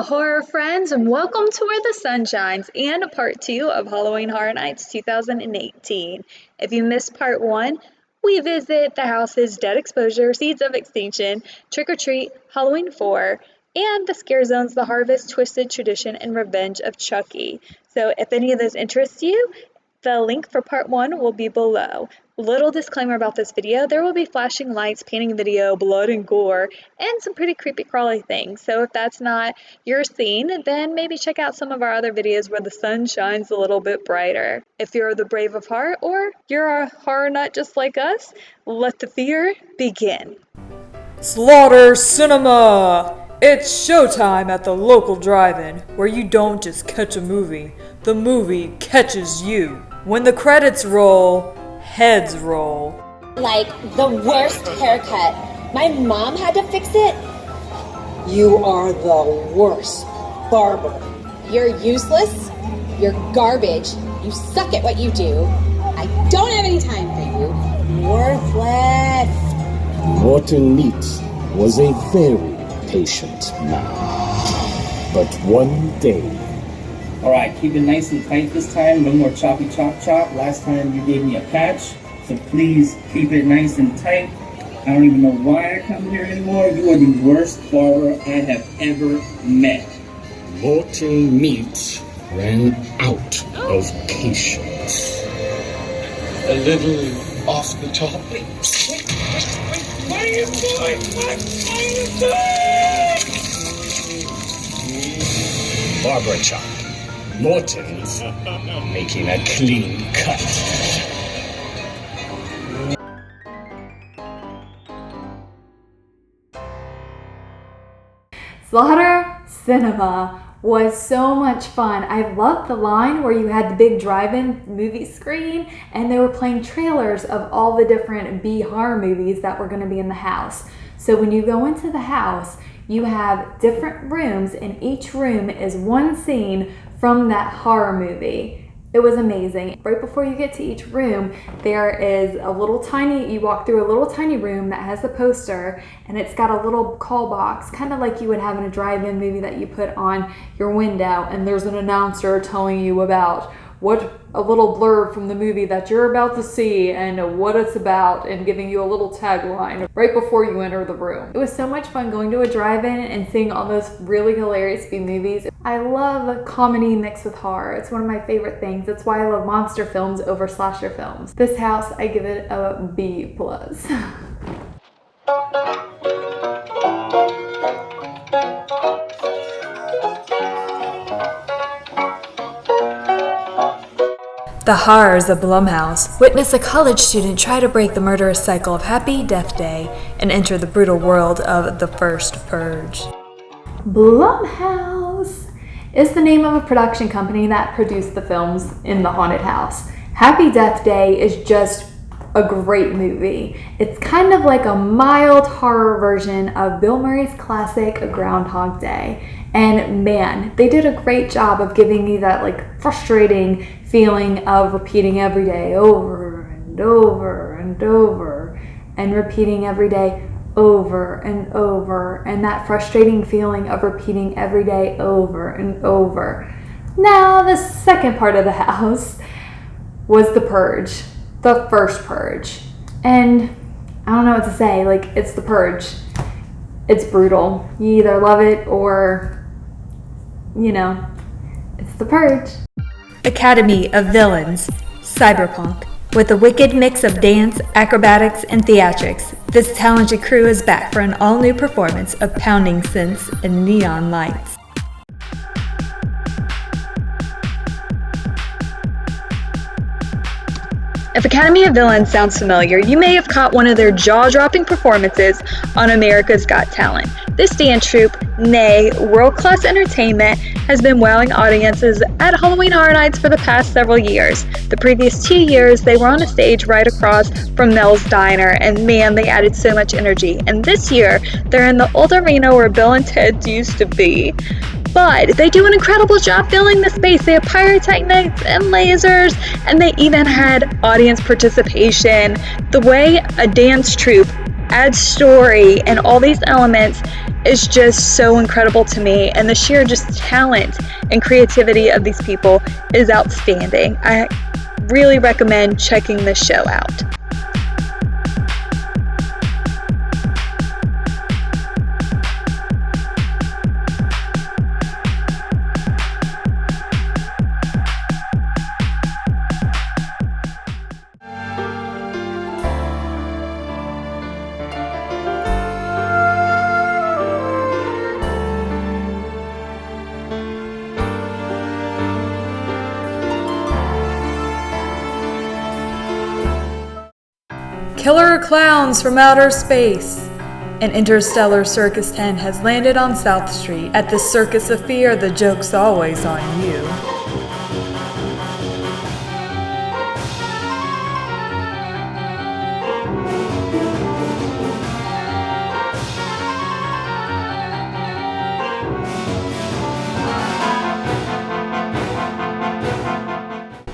horror friends, and welcome to Where the Sunshines and part 2 of Halloween Horror Nights 2018. If you missed part 1, we visit the house's Dead Exposure, Seeds of Extinction, Trick or Treat, Halloween 4, and the Scare Zones, The Harvest, Twisted Tradition, and Revenge of Chucky. So if any of those interest you, the link for part 1 will be below. Little disclaimer about this video, there will be flashing lights, painting video, blood and gore, and some pretty creepy crawly things. So if that's not your scene, then maybe check out some of our other videos where the sun shines a little bit brighter. If you're the brave of heart or you're a horror nut just like us, let the fear begin. Slaughter Cinema! It's showtime at the local drive-in, where you don't just catch a movie, the movie catches you. When the credits roll, heads roll. Like the worst haircut. My mom had to fix it. You are the worst barber. You're useless. You're garbage. You suck at what you do. I don't have any time for you. Worthless. Morton Meat was a very patient man. But one day... Alright, keep it nice and tight this time. No more choppy chop chop. Last time you gave me a patch. So please keep it nice and tight. I don't even know why I come here anymore. You are the worst barber I have ever met. Morton Meat ran out of patience. A little off the top. Wait, what are you doing? What are you doing? Barber chop. Morton's making a clean cut. Slaughter Cinema was so much fun. I loved the line where you had the big drive-in movie screen and they were playing trailers of all the different B horror movies that were going to be in the house. So when you go into the house, you have different rooms and each room is one scene from that horror movie. It was amazing. Right before you get to each room, there is a little tiny, you walk through a little tiny room that has the poster and it's got a little call box, kind of like you would have in a drive-in movie that you put on your window, and there's an announcer telling you about what a little blurb from the movie that you're about to see and what it's about, and giving you a little tagline right before you enter the room. It was so much fun going to a drive-in and seeing all those really hilarious B movies. I love comedy mixed with horror. It's one of my favorite things. That's why I love monster films over slasher films. This house, I give it a B+. The horrors of Lum House. Witness a college student try to break the murderous cycle of Happy Death Day and enter the brutal world of The First Purge. Lum House is the name of a production company that produced the films in the haunted house. Happy Death Day is just a great movie. It's kind of like a mild horror version of Bill Murray's classic Groundhog Day. And man, they did a great job of giving you that like frustrating feeling of repeating every day over and over and over, and repeating every day over and over, and that frustrating feeling of repeating every day over and over. Now, the second part of the house was the purge, the first purge. And I don't know what to say, like, it's the purge. It's brutal. You either love it or, you know, it's the purge. Academy of Villains. Cyberpunk. With a wicked mix of dance, acrobatics, and theatrics, this talented crew is back for an all-new performance of pounding synths and neon lights. If Academy of Villains sounds familiar, you may have caught one of their jaw-dropping performances on America's Got Talent. This dance troupe, nay, world-class entertainment, has been wowing audiences at Halloween Horror Nights for the past several years. The previous 2 years, they were on a stage right across from Mel's Diner, and man, they added so much energy. And this year, they're in the old arena where Bill and Ted used to be. But they do an incredible job filling the space. They have pyrotechnics and lasers, and they even had audience participation. The way a dance troupe adds story, and all these elements is just so incredible to me. And the sheer just talent and creativity of these people is outstanding. I really recommend checking this show out. Killer clowns from outer space. An interstellar circus tent has landed on South Street. At the Circus of Fear, the joke's always on you.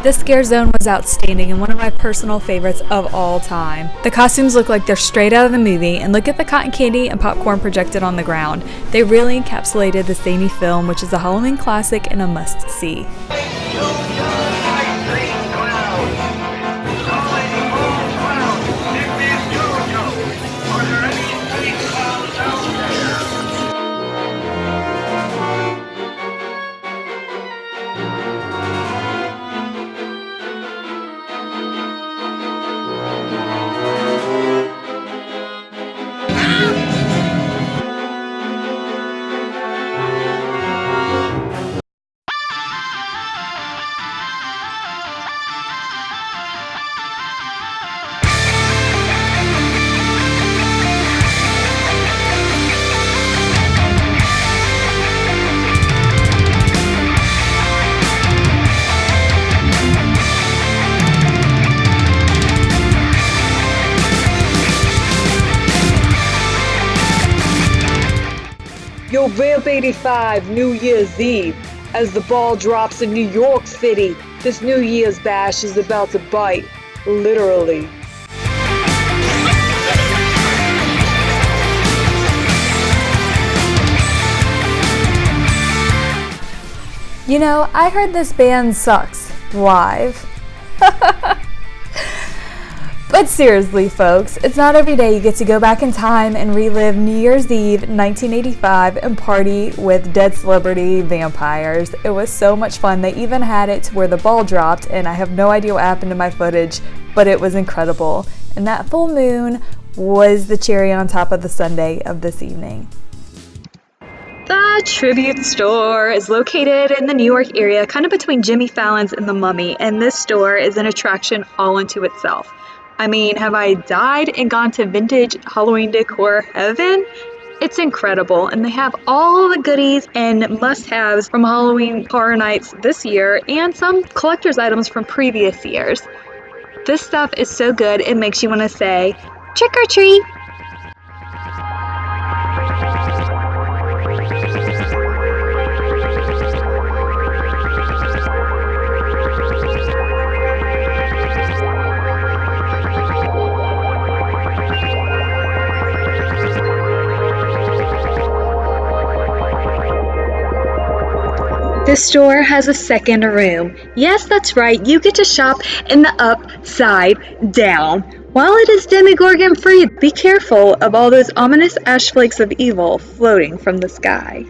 This scare zone was outstanding and one of my personal favorites of all time. The costumes look like they're straight out of the movie, and look at the cotton candy and popcorn projected on the ground. They really encapsulated the samey film, which is a Halloween classic and a must-see. Yo, Vamp 85, New Year's Eve. As the ball drops in New York City, this New Year's bash is about to bite. Literally. You know, I heard this band sucks live. But seriously, folks, it's not every day you get to go back in time and relive New Year's Eve 1985 and party with dead celebrity vampires. It was so much fun. They even had it to where the ball dropped, and I have no idea what happened to my footage, but it was incredible. And that full moon was the cherry on top of the sundae of this evening. The Tribute Store is located in the New York area, kind of between Jimmy Fallon's and the Mummy, and this store is an attraction all unto itself. I mean, have I died and gone to vintage Halloween decor heaven? It's incredible, and they have all the goodies and must-haves from Halloween Horror Nights this year and some collector's items from previous years. This stuff is so good, it makes you want to say, trick or treat! This store has a second room. Yes, that's right, you get to shop in the upside down. While it is Demogorgon free, be careful of all those ominous ash flakes of evil floating from the sky.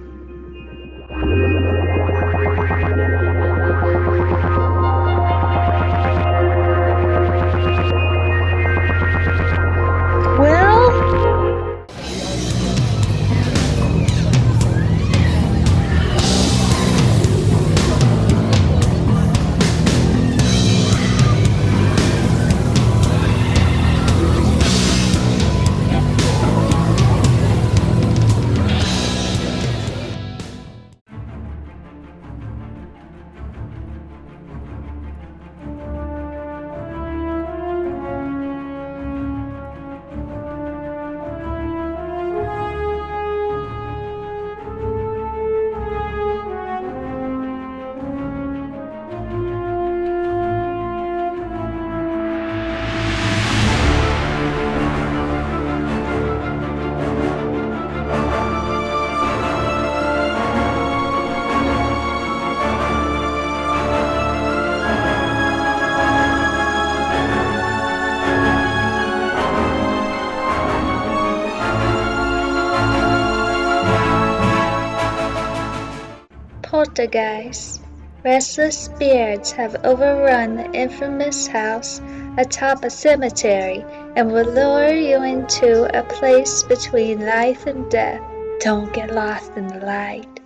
Poltergeist. Restless spirits have overrun the infamous house atop a cemetery and will lure you into a place between life and death. Don't get lost in the light.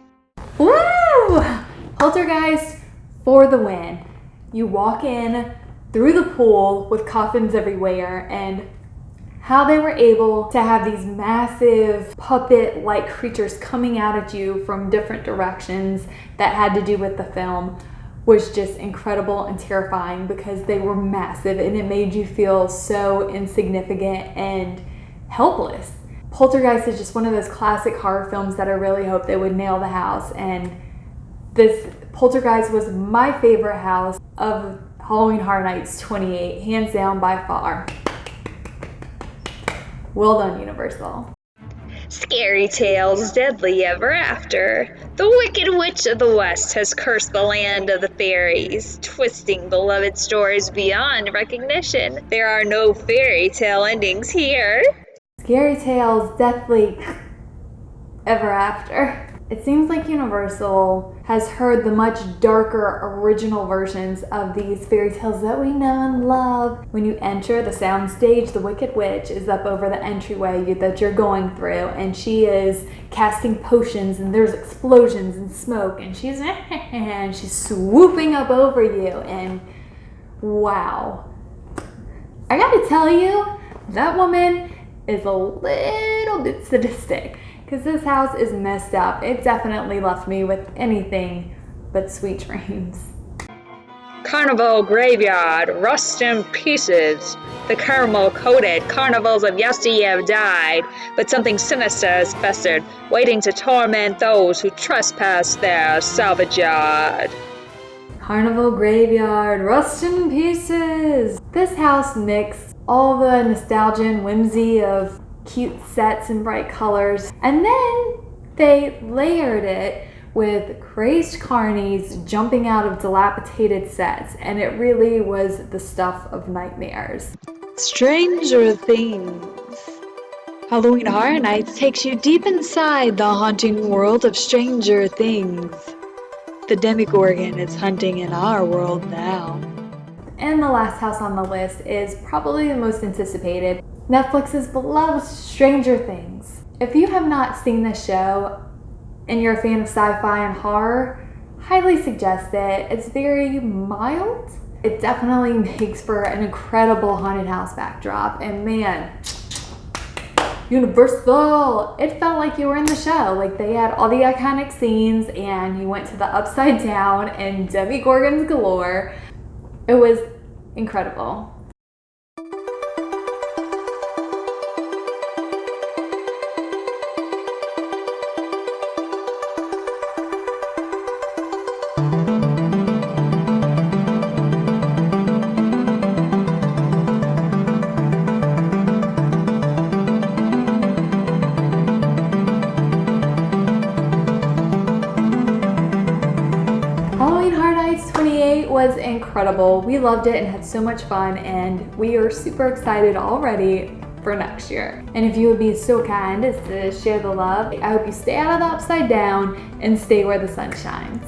Woo! Poltergeist for the win. You walk in through the pool with coffins everywhere, and how they were able to have these massive puppet-like creatures coming out at you from different directions that had to do with the film was just incredible and terrifying because they were massive and it made you feel so insignificant and helpless. Poltergeist is just one of those classic horror films that I really hope they would nail the house, and this Poltergeist was my favorite house of Halloween Horror Nights 28, hands down by far. Well done, Universal. Scary Tales, Deadly Ever After. The Wicked Witch of the West has cursed the land of the fairies, twisting beloved stories beyond recognition. There are no fairy tale endings here. Scary Tales, Deathly Ever After. It seems like Universal has heard the much darker original versions of these fairy tales that we know and love. When you enter the soundstage, the Wicked Witch is up over the entryway that you're going through, and she is casting potions, and there's explosions and smoke, and she's swooping up over you, and wow. I gotta tell you, that woman is a little bit sadistic. Because this house is messed up. It definitely left me with anything but sweet dreams. Carnival Graveyard, rust in pieces. The caramel-coated carnivals of yesteryear have died, but something sinister has festered, waiting to torment those who trespass their salvage yard. Carnival Graveyard, rust in pieces. This house mixed all the nostalgia and whimsy of cute sets and bright colors, and then they layered it with crazed carnies jumping out of dilapidated sets, and it really was the stuff of nightmares. Stranger Things. Halloween Horror Nights takes you deep inside the haunting world of Stranger Things. The Demogorgon is hunting in our world now. And the last house on the list is probably the most anticipated, Netflix's beloved Stranger Things. If you have not seen this show and you're a fan of sci-fi and horror, highly suggest it. It's very mild. It definitely makes for an incredible haunted house backdrop, and man, Universal, it felt like you were in the show. Like they had all the iconic scenes and you went to the upside down and Demogorgons galore. It was incredible. Halloween Horror Nights 28 was incredible. We loved it and had so much fun, and we are super excited already for next year. And if you would be so kind as to share the love, I hope you stay out of the upside down and stay where the sun shines.